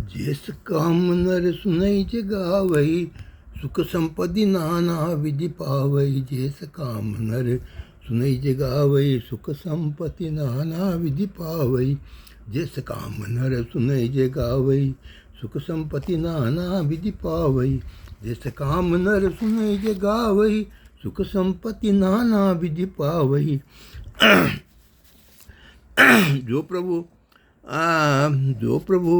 जेस काम नर सुनई जगावई, सुख संपत्ति नाना विधि पावई। जेस काम नर सुनई जगावई, सुख संपत्ति नाना विधि पावई। जेस काम नर सुनई जगावई, सुख संपत्ति नाना विधि पावई। जेस काम नर सुनई जगावई, सुख संपत्ति नाना विधि पावई। जो प्रभु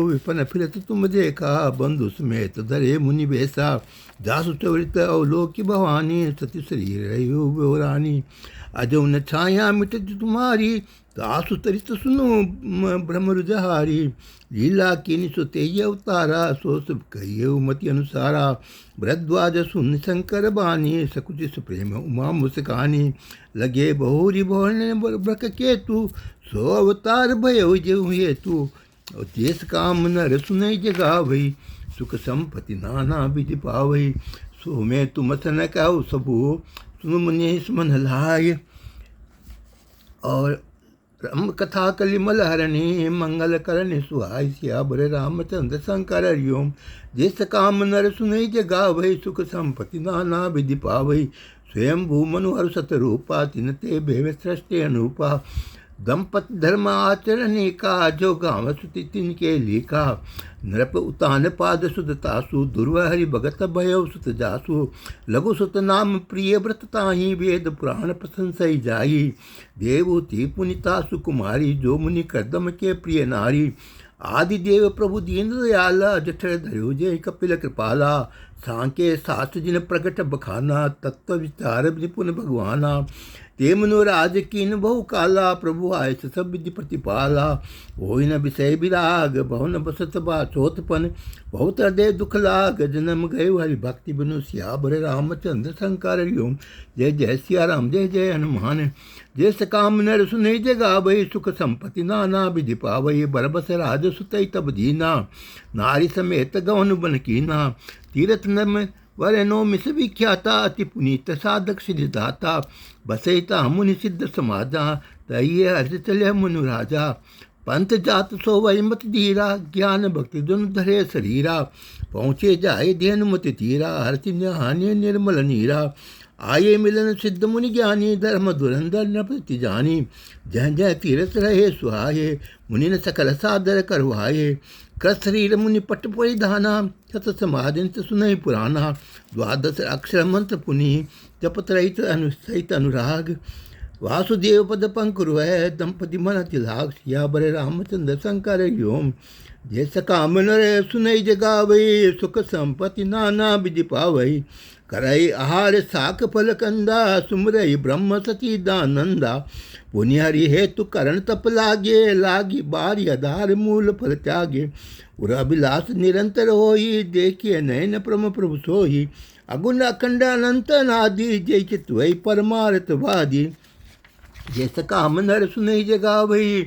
विपन फिरत तुम देखा, बंधु समेत धरे मुनि बेसा। दासु चवरित अवलोकी भवानी, सती शरीर रहो बेवरानी। अजो न छाया मिट तुम्हारी, दासु तरित सुनो ब्रह्म रुजहारी। लीला कीनि सो तेय अवतारा, सो सब कहिए मति अनुसारा। भरद्वाज सुन शंकर बानी, सकुच सुप्रेम उमा मुस्कानी। लगे बहुरी भवन ब्रक केतु, सो अवतार भयो जेऊ हेतु। जेस काम नर सुनई जगावई, सुख संपत्ति नाना विधि पावई। सो मैं तुम सन कहु सबू, सुन मुनि मन लाय। और ब्रह्म कथा कलिमल हरणी, मंगल करणी सुहाय। सियावर रामचंद्र शंकर हरिओम। जेस काम नर सुनई जगावई, सुख संपत्ति नाना विधि पावई। स्वयं भू मनुहर सतरूपा, तिन ते भेव सृष्टि अनूपा। दंपति धर्म आचरणे का, जो गाँव सुति तिनके लिखा। नृप उतान पाद सुदतासु, दुर्व हरि भगत भयो सुत जासु। लघु सुत नाम प्रिय व्रत ताहि, वेद पुराण प्रशंसई जाई। देवूति पुनिता सुकुमारी, जो मुनि कर्दम के प्रिय नारी। आदि देव प्रभु दीन दयाला, जठर धर्यो जय कपिल कृपाला। सांके शास्त्र जिन प्रकट बखाना, तत्व विचार निपुण भगवाना। ते मनोराज कीन बहु काला, प्रभु आय सब विधि प्रतिपाला। होई न विषय विराग, बहु न बसत बाचोतपन। बहुत हृदय दुख लाग, जन्म गए हरि भक्ति बिनु। सियावर रामचंद्र शंकर हरिओम। जय जय सिया राम, जय जय हनुमान। जेस काम नर सुनई जगावई, सुख संपत्ति नाना विधि पावई। बरबस राज सुतई तब दीना, नारी समेत गवन बन कीना। तीरथ नम वरनो मिस विख्याता, अति पुनीत साधक सिद्धिदाता। बसैता मुनि सिद्ध समाजा, तहिए हर्ष चले मुनु राजा। पंथ जात सो वही मत धीरा, ज्ञान भक्ति दुन धरे शरीरा। पहुँचे जाए धेन मत तीरा, हर्षि हानि निर्मल नीरा। आये मिलन सिद्ध मुनि ज्ञानी, धर्म धुरंधर नृपति जानी। जह जह तीरथ रहे सुहाये, मुनि न सकल सादर करवाये। कर शरीर मुनि पट परिधाना, सत समाधित सुनहि पुराना। द्वादश अक्षर मंत्र पुनि, जपत रहित सहित अनुराग। वासुदेव पद पंकुर है, दंपति मन तिलाग। सियावर रामचंद्र शंकर हरिओम। जेस काम नर सुनई जगावई, सुख संपत्ति नाना विधि पावई। करई आहार साक फल कंदा, सुमरई ब्रह्म सती दानंदा। पुनि हरि हेतु करण तप लागे, लागी बारी आधार मूल फल त्यागे। उर अभिलाष निरंतर होई, देखिए नयन प्रम प्रभु सोई। अगुण अखंड अनंत नादि, जय चित्वई परमार्थ वादी। जैस काम नर सुनई जगावई,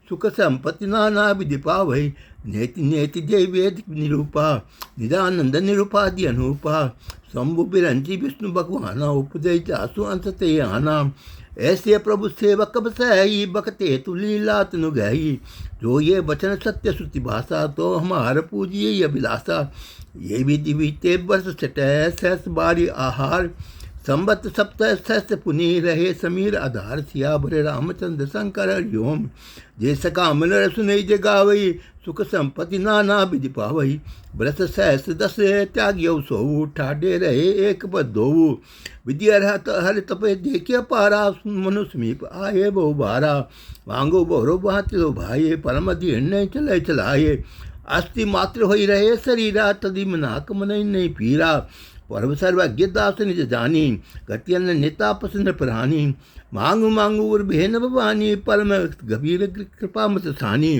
सुख संपत्ति नाना विधि पावई। नेति नेति जय वेद निरूपा, निदानंद निरूपादि अनूपा। शंभु बिरंची विष्णु भगवाना, उपजय जासु अंत ते आना। ऐसे प्रभु सेवक बसई, बकते तु लीला तनु गई। जो ये वचन सत्य श्रुति भाषा, तो हमार पूजिए अभिलाषा। ये विधि बीते वर्ष छटै, सहस बारी आहार। संबत सप्तह सहस पुनि, रहे समीर आधार। सियावर रामचंद्र शंकर हरिओम। जेस काम नर सुनई जगावई, सुख संपत्ति नाना विधि पावई। बरस सहस दस त्याग्यौ सोऊ, ठाडे रहे एक पद दोऊ। विद्या हर तपे देखे पारा, मनु समीप आये बहु बारा। वांगो बहुरो बातिलो भाये, परम धीर चले चलाये। अस्थि मात्र होई रहे शरीरा, तदि मनाक मन नहीं पीरा। परम सर्वज्ञ दास निज जानी, गतियन नेता पसंद प्राणी। मांगू मांगू उर भेन भवानी, परम गंभीर कृपा मत सानी।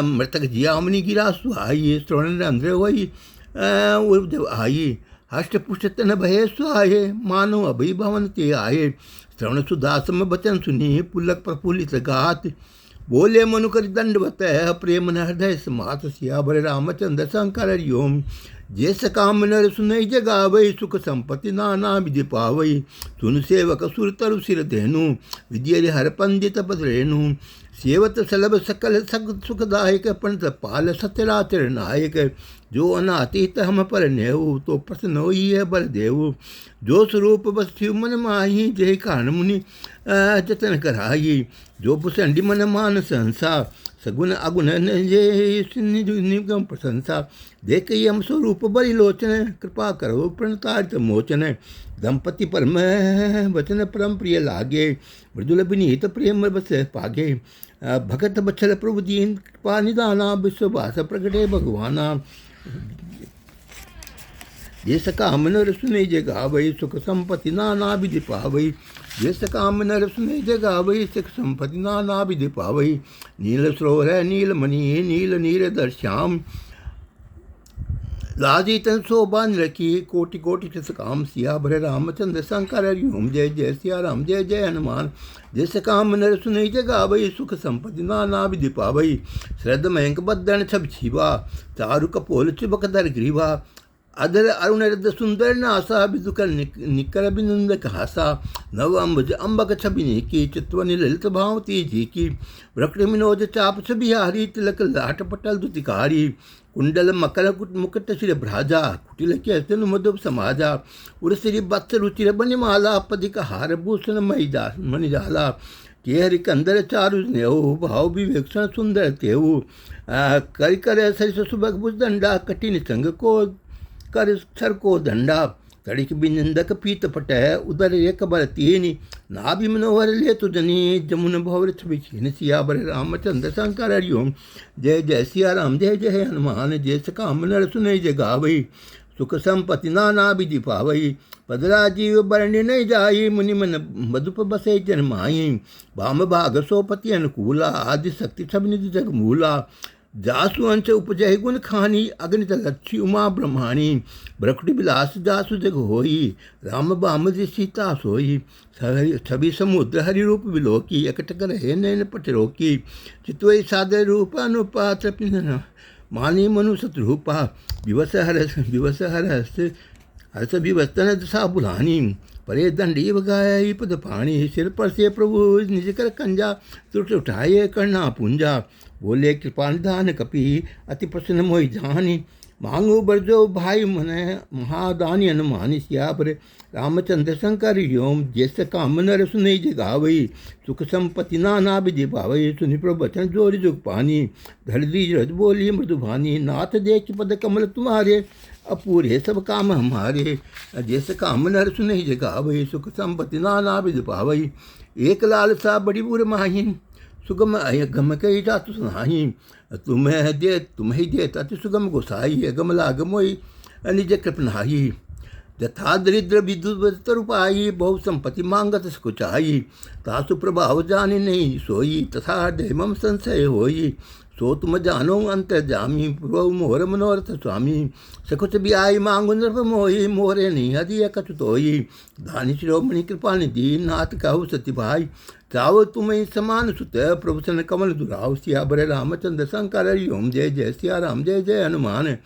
मृतक जिया अमनी गिरा सुहाई, श्रवण अंध्र होई उर्देव आई। हष्ट पुष्ट तन भय सुहाये, मानो अभय भवन ते आये। श्रवण सुदासम बचन सुनी, पुलक प्रफुल्लित गात। बोले मनुकर दंडवत, प्रेम न हृदय समात। सियावर रामचंद्र शंकर हरिओम। जेस काम नर सुनई जगावई, सुख संपत्ति नाना विधि पावई। सुन सेवक सुर तरु सिर धेनु, विद्य हर पंडित पद रेणु। सेवत सलभ सकल सुखदायक पंत पाल सत्यरातिर नायक। जो अनातीत हम पर नेहु तो प्रसन्न होई है बल देव। जो स्वरूप बस थिव मन माही जय कारण मुनि जतन कराई। जो पुसंडी मन मान संसा सगुन अगुण जे निगम प्रशंसा। देख यम स्वरूप बलि लोचन कृपा करो प्रणतारित मोचन। दंपति परम वचन परम प्रिय लागे मृदुल विनीत प्रेम बस पागे। भगत बछल प्रभु दीन कृपा निदाना विश्ववास प्रगटे भगवाना। ये सकाम नर सुने जगावई सुख संपत्ति नाना विधि पावई। ये सकाम नर सुने जगावई सुख संपत्ति नाना विधि पावई। नील सरोवर नील मणि नील नीर श्याम। लाजी तन शोभा रखी कोटि कोटि सकाम सिया भरे रामचंद्र शंकर हरिओम जय जय सिया राम जय जय हनुमान। जय सकाम नर सुनई जगावई सुख संपत्ति नाना विधि पावई। श्रद्ध मयंक बदन छब छीवा चारु कपोल चिबक दर ग्रीवा। अधर अरुण रद सुंदर नासा बिदुकर निकर बिनंदक हासा। नव अम्बज अम्बक छबिनी की चित्वनि ललित भावती जी की। वृक्ष विनोद चाप छबिहारी तिलक लाट पटल दुतिकारी। कुंडल मकर मुकुट शिर भ्राजा कुटिल के स्तन मधुप समाजा। उर्सिरी बत्स रुचिर बनिमाला पदिक हार भूषण मणिजाला। के हरि कंदर चारु स्नेहु भाव विवेक्षण सुंदर तेहु। कर कर सरिस सुबक भुजदंडा कठिन संग को कर सर को दंडा। तड़िक बिंदक पीत पट उदर एक बर तीनी। नाभि मनोहर ले तुजनी जमुन भवर छवि छीन सिया बर रामचंद्र शंकर हरिओम जय जय सिया राम जय जय हनुमान। जय सकाम नर सुनई जगावई सुख संपत्ति नाना विधि पावई। पदरा जीव बरणी नहीं जाई मुनि मन मधुप बसे जन्माई। भाम भाग सोपति अनुकूला आदि शक्ति सब निधि जग मूला। जासु अंश उपजय गुण खानी अग्नित लक्ष्य उमा ब्रह्माणी। ब्रकुटी विलास जासु जग होई राम बाम जी सीता सोई। छवि समुद्र हरि रूप विलोकी एकटक रहे नैन पट रोकी। चित्वई सादर रूप अनुपा तृप्न मानी मनु शत्रुपा। विवस हर्ष विवस्तन दशा बुलानी। परे दंडी बगाई पद पाणी। सिर पर से प्रभु निज कर कंजा तुट उठाए करना पूंजा। बोले कृपा निधान कपि अति प्रसन्न मोहि जानी। मांगो बरजो भाई मन महादानी अनुमानी सिया पर रामचंद्र शंकर योम। जैसे काम नर सुनई जगावई सुख संपत्ति नाना विधि पावई। सुनि प्रभु वचन जोर जुग पानी धरती रज बोली मृदुभानी। नाथ देख पद कमल तुम्हारे अपूरे सब काम हमारे। जैसे काम नर सुनई जगावई सुख संपत्ति नाना विधि पावई। एक लाल सा बड़ी बुर माही सुगम गम कही जातु सुनाही। तुम्हें दे अति सुगम गोसाई। अगम लागमोई निज कृपनाही। यथा दरिद्र विद्युत तरुपाई बहु संपत्ति मांगत सकुचाई। तासु प्रभाव जाने नहीं सोई तथा हृदय संशय होई। सो तुम जानो अंतर्जामी पूर्व मोहर मनोरथ स्वामी। सकुच भी आई मांगो नृप मोही मोहरे नहीं हदिया कचुतोई। दानी शिरोमणि कृपा निधि नाथ कहु सती भाई। चाव तुम्हें समान सुत प्रभु सन कमल दुराव। सिया बर रामचंद्र शंकर हरिओम जय जय सिया राम जय जय हनुमान।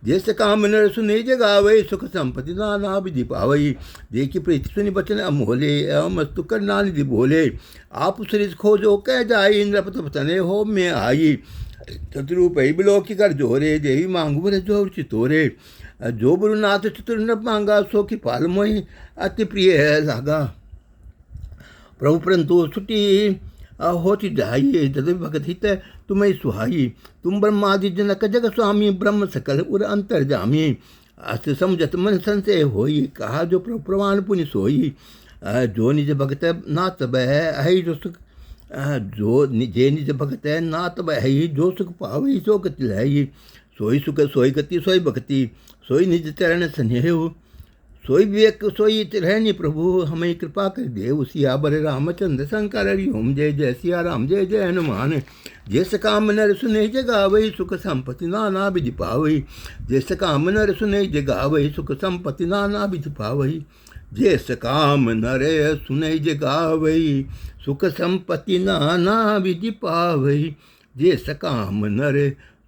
जय सकाम नर सुने जगावई सुख संपत्ति नाना विधि पावई। देखी प्रीति सुनि बचन अमोले मस्तु करना निधि बोले। आप सरिस खोजो कह जाई नृप तने हो में आई। चतुरूपई बिलोकी कर जोरे देवी मांगू बर जोर चितोरे। जो गुरुनाथ चतुर न मांगा सो की पाल मोहि अति प्रिय है लागा। प्रभु परंतु छुट्टी होती जाइए जद भगत हित तुम्हें सुहाई। तुम ब्रह्मादि जनक जग स्वामी ब्रह्म सकल उर अंतर्जामी। अस्त समझत मन संशय होई कहा जो प्रभु प्रमाण पुण्य सोई। जो निज भगत नात बह है जो सुख जो जे निज भगत है नात बह जो सुख पावई सो गति लहई। सोई सुख सोई गति सोई भक्ति सोई निज चरण स्नेह। सोई विवेक सोई रहनी प्रभु हमें कृपा कर देव। सिया बर रामचंद्र शंकर हरिओम जय जय सिया राम जय जय हनुमान। जय सकाम नर सुने जगावई सुख संपत्ति नाना विधि पावई। जय सकाम नर सुने जगावई सुख संपत्ति नाना विधि पावई। जय सकाम नर सुने जगावई सुख संपत्ति नाना विधि पावई। जय सकाम नर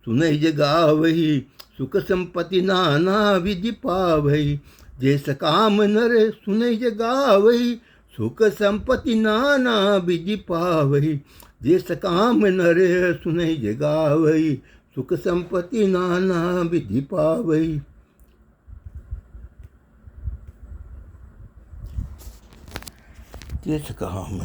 सुने जगावई सुख संपत्ति नाना विधि पावई। जय सकाम नर सुनई जगावई सुख संपत्ति नाना विधि पावई। देश काम नर सुनहि जे गावई, सुख संपत्ति नाना विधि पावई। देश काम